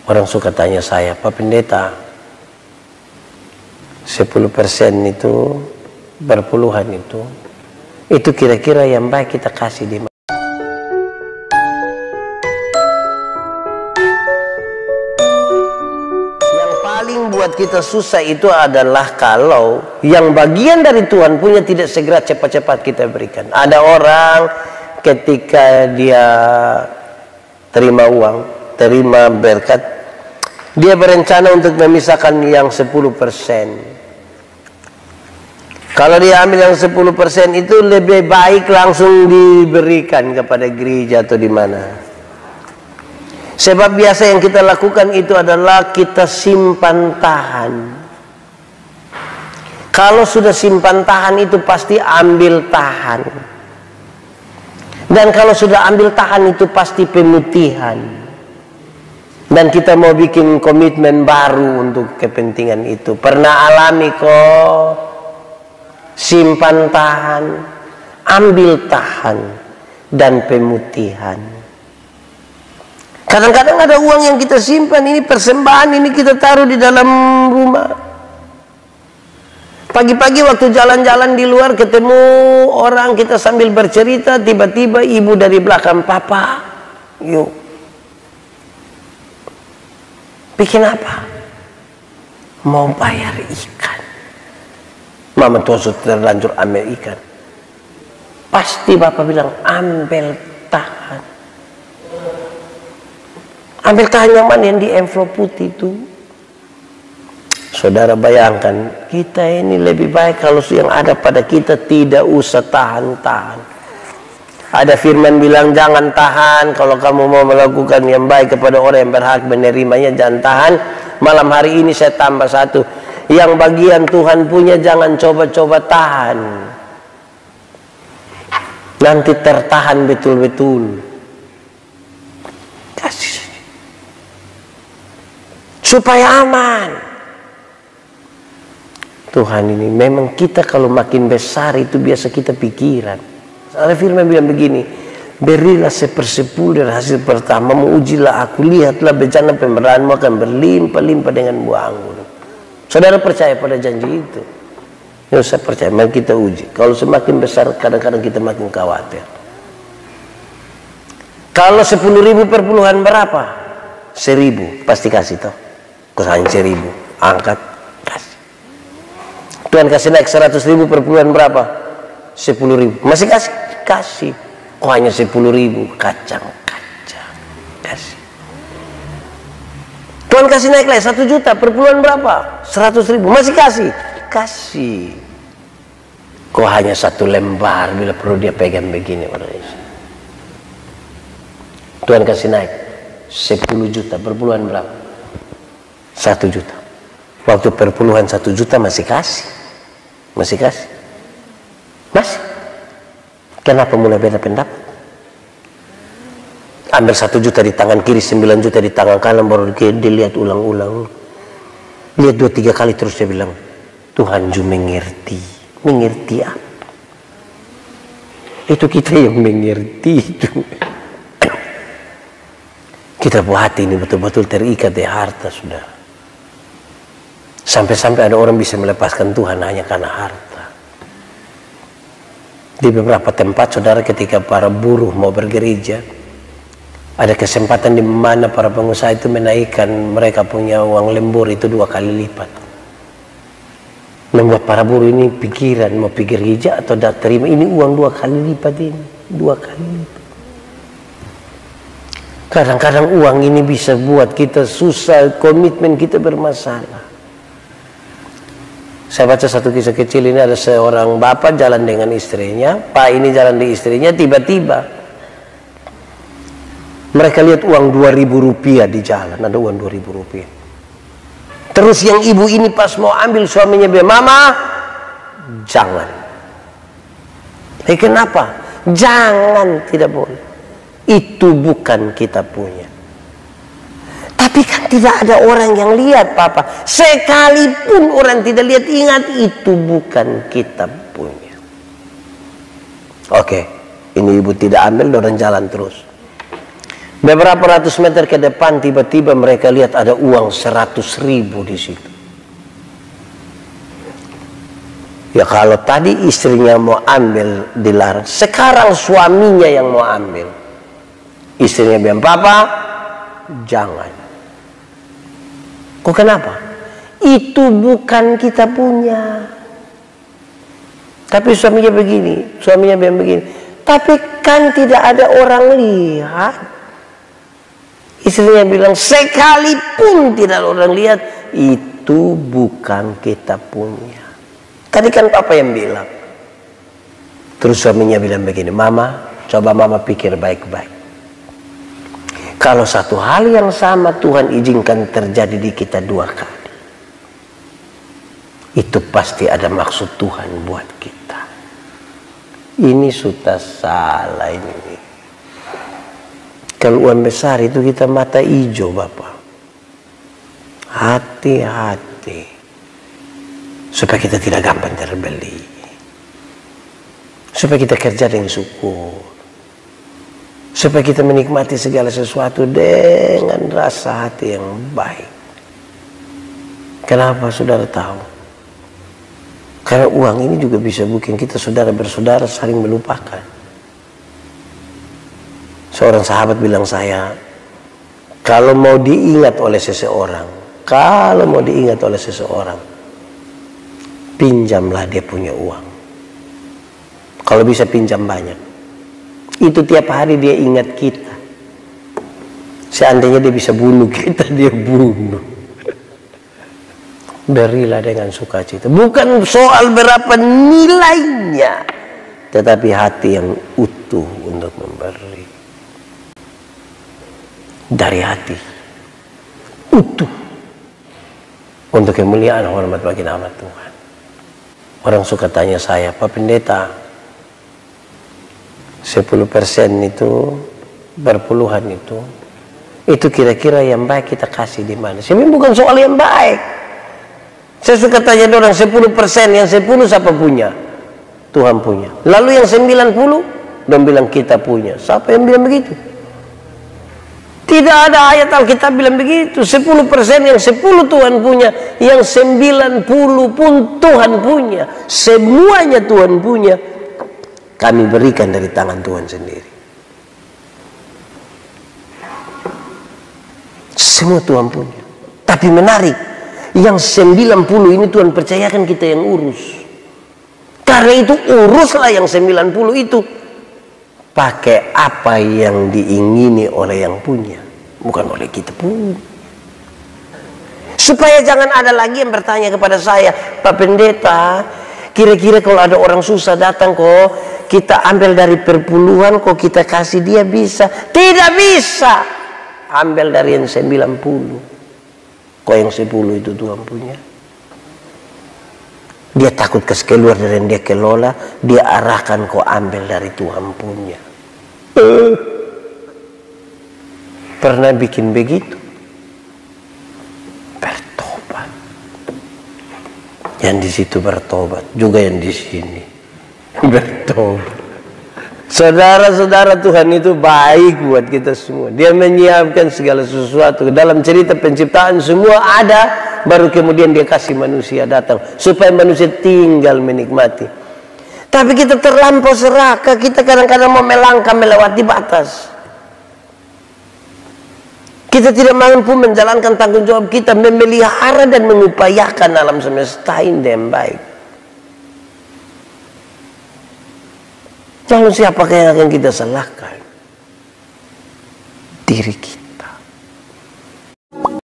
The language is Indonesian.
Orang suka tanya saya, Pak Pendeta, 10% itu, berpuluhan itu kira-kira yang baik kita kasih di mana? Yang paling buat kita susah itu adalah kalau yang bagian dari Tuhan punya tidak segera cepat-cepat kita berikan. Ada orang ketika dia terima uang, terima berkat, dia berencana untuk memisahkan yang 10%. Kalau dia ambil yang 10% itu lebih baik langsung diberikan kepada gereja atau di mana. Sebab biasa yang kita lakukan itu adalah kita simpan tahan. Kalau sudah simpan tahan itu pasti ambil tahan. Dan kalau sudah ambil tahan itu pasti pemutihan. Dan kita mau bikin komitmen baru untuk kepentingan itu. Pernah alami kok? Simpan tahan, ambil tahan, dan pemutihan. Kadang-kadang ada uang yang kita simpan, ini persembahan, ini kita taruh di dalam rumah. Pagi-pagi waktu jalan-jalan di luar ketemu orang, kita sambil bercerita, tiba-tiba ibu dari belakang, "Papa, yuk. Bikin apa?" "Mau bayar ikan." Mama tua sudah terlanjur ambil ikan. Pasti bapak bilang, ambil tahan. Ambil tahan yang mana? Yang di envelope putih itu. Saudara bayangkan, kita ini lebih baik kalau yang ada pada kita tidak usah tahan-tahan. Ada firman bilang, jangan tahan. Kalau kamu mau melakukan yang baik kepada orang yang berhak menerimanya, jangan tahan. Malam hari ini saya tambah satu. Yang bagian Tuhan punya jangan coba-coba tahan. Nanti tertahan betul-betul. Kasih saja. Supaya aman. Tuhan ini memang kita kalau makin besar itu biasa kita pikiran. Ada firman bilang begini, berilah 1/10 dari hasil pertama, ujilah aku, lihatlah bencana pemberianmu akan berlimpah-limpah dengan buah anggur. Saudara percaya pada janji itu? Ya, saya percaya, mari kita uji. Kalau semakin besar kadang-kadang kita makin khawatir. Kalau 10.000 perpuluhan berapa? 1.000 pasti kasih toh. Kau hanya 1.000, angkat kasih. Tuhan kasih naik 100.000 perpuluhan berapa? 10.000, masih kasih? Kasih. Kau hanya 10.000, kacang kasih. Tuhan kasih naik lagi 1 juta, perpuluhan berapa? 100.000, masih kasih? Kasih. Kok hanya 1 lembar bila perlu dia pegang begini. Tuhan kasih naik 10 juta, perpuluhan berapa? 1 juta. Waktu perpuluhan 1 juta masih kasih? Masih kasih? Masih? Kenapa mulai beda pendapat? Ambil 1 juta di tangan kiri, 9 juta di tangan kanan, baru dilihat ulang-ulang. Lihat 2-3 kali terus dia bilang, Tuhan juga mengerti. Mengerti apa? Itu kita yang mengerti itu. Kita buat hati ini betul-betul terikat di harta, saudara. Sampai-sampai ada orang bisa melepaskan Tuhan hanya karena harta. Di beberapa tempat, saudara, ketika para buruh mau bergereja, ada kesempatan di mana para pengusaha itu menaikkan mereka punya uang lembur itu 2 kali lipat. Membuat para buruh ini pikiran, mau pikir gereja atau tidak terima, ini uang 2 kali lipat ini. 2 kali lipat. Kadang-kadang uang ini bisa buat kita susah, komitmen kita bermasalah. Saya baca satu kisah kecil ini, ada seorang bapak jalan dengan istrinya, pak ini jalan di istrinya, tiba-tiba mereka lihat uang 2.000 rupiah di jalan, ada uang 2.000 rupiah. Terus yang ibu ini pas mau ambil, suaminya bilang, "Mama, jangan." Kenapa? Jangan, tidak boleh. Itu bukan kita punya. Tapi kan tidak ada orang yang lihat, Papa. Sekalipun orang tidak lihat, ingat itu bukan kita punya. Oke, ini ibu tidak ambil, orang jalan terus. Beberapa ratus meter ke depan tiba-tiba mereka lihat ada uang 100.000 di situ. Ya kalau tadi istrinya mau ambil dilarang, sekarang suaminya yang mau ambil. Istrinya bilang, "Papa, jangan." Kok kenapa? Itu bukan kita punya. Tapi suaminya bilang begini, "Tapi kan tidak ada orang lihat." Istrinya bilang, "Sekalipun tidak ada orang lihat, itu bukan kita punya. Tadi kan papa yang bilang." Terus suaminya bilang begini, "Mama, coba mama pikir baik-baik. Kalau satu hal yang sama Tuhan izinkan terjadi di kita 2 kali, itu pasti ada maksud Tuhan buat kita. Ini sudah salah ini. Kalau uang besar itu kita mata hijau, Bapak. Hati-hati. Supaya kita tidak gampang terbeli. Supaya kita kerja dengan syukur. Supaya kita menikmati segala sesuatu dengan rasa hati yang baik. Kenapa saudara tahu? Karena uang ini juga bisa bikin kita saudara bersaudara saling melupakan. Seorang sahabat bilang saya, kalau mau diingat oleh seseorang, pinjamlah dia punya uang. Kalau bisa pinjam banyak. Itu tiap hari dia ingat kita. Seandainya dia bisa bunuh kita, dia bunuh. Berilah dengan sukacita. Bukan soal berapa nilainya, tetapi hati yang utuh untuk memberi. Dari hati utuh untuk kemuliaan hormat bagi nama Tuhan. Orang suka tanya saya, "Pak Pendeta, 10% itu berpuluhan itu kira-kira yang baik kita kasih di mana?" Saya bilang bukan soal yang baik. Saya suka tanya orang, 10%, yang 10 siapa punya? Tuhan punya. Lalu yang 90, dong bilang kita punya. Siapa yang bilang begitu? Tidak ada ayat Alkitab bilang begitu. 10% yang 10 Tuhan punya, yang 90 pun Tuhan punya. Semuanya Tuhan punya. Kami berikan dari tangan Tuhan sendiri. Semua Tuhan punya. Tapi menarik, yang 90 ini Tuhan percayakan kita yang urus. Karena itu uruslah yang 90 itu. Pakai apa yang diingini oleh yang punya, bukan oleh kita pun. Supaya jangan ada lagi yang bertanya kepada saya, "Pak Pendeta, kira-kira kalau ada orang susah datang kok kita ambil dari perpuluhan, kok kita kasih dia bisa?" Tidak bisa. Ambil dari yang 90. Kok yang 10 itu Tuhan punya. Dia takut kasih keluar dari yang dia kelola, dia arahkan kok ambil dari Tuhan punya. Pernah bikin begitu? Bertobat. Yang di situ bertobat, juga yang di sini bertobat. Saudara-saudara, Tuhan itu baik buat kita semua. Dia menyiapkan segala sesuatu. Dalam cerita penciptaan semua ada, baru kemudian dia kasih manusia datang supaya manusia tinggal menikmati. Tapi kita terlampau serakah, kita kadang-kadang mau melangkah melewati batas. Kita tidak mampu menjalankan tanggung jawab kita memelihara dan mengupayakan alam semesta ini dengan baik. Lalu siapakah yang akan kita salahkan? Diri kita.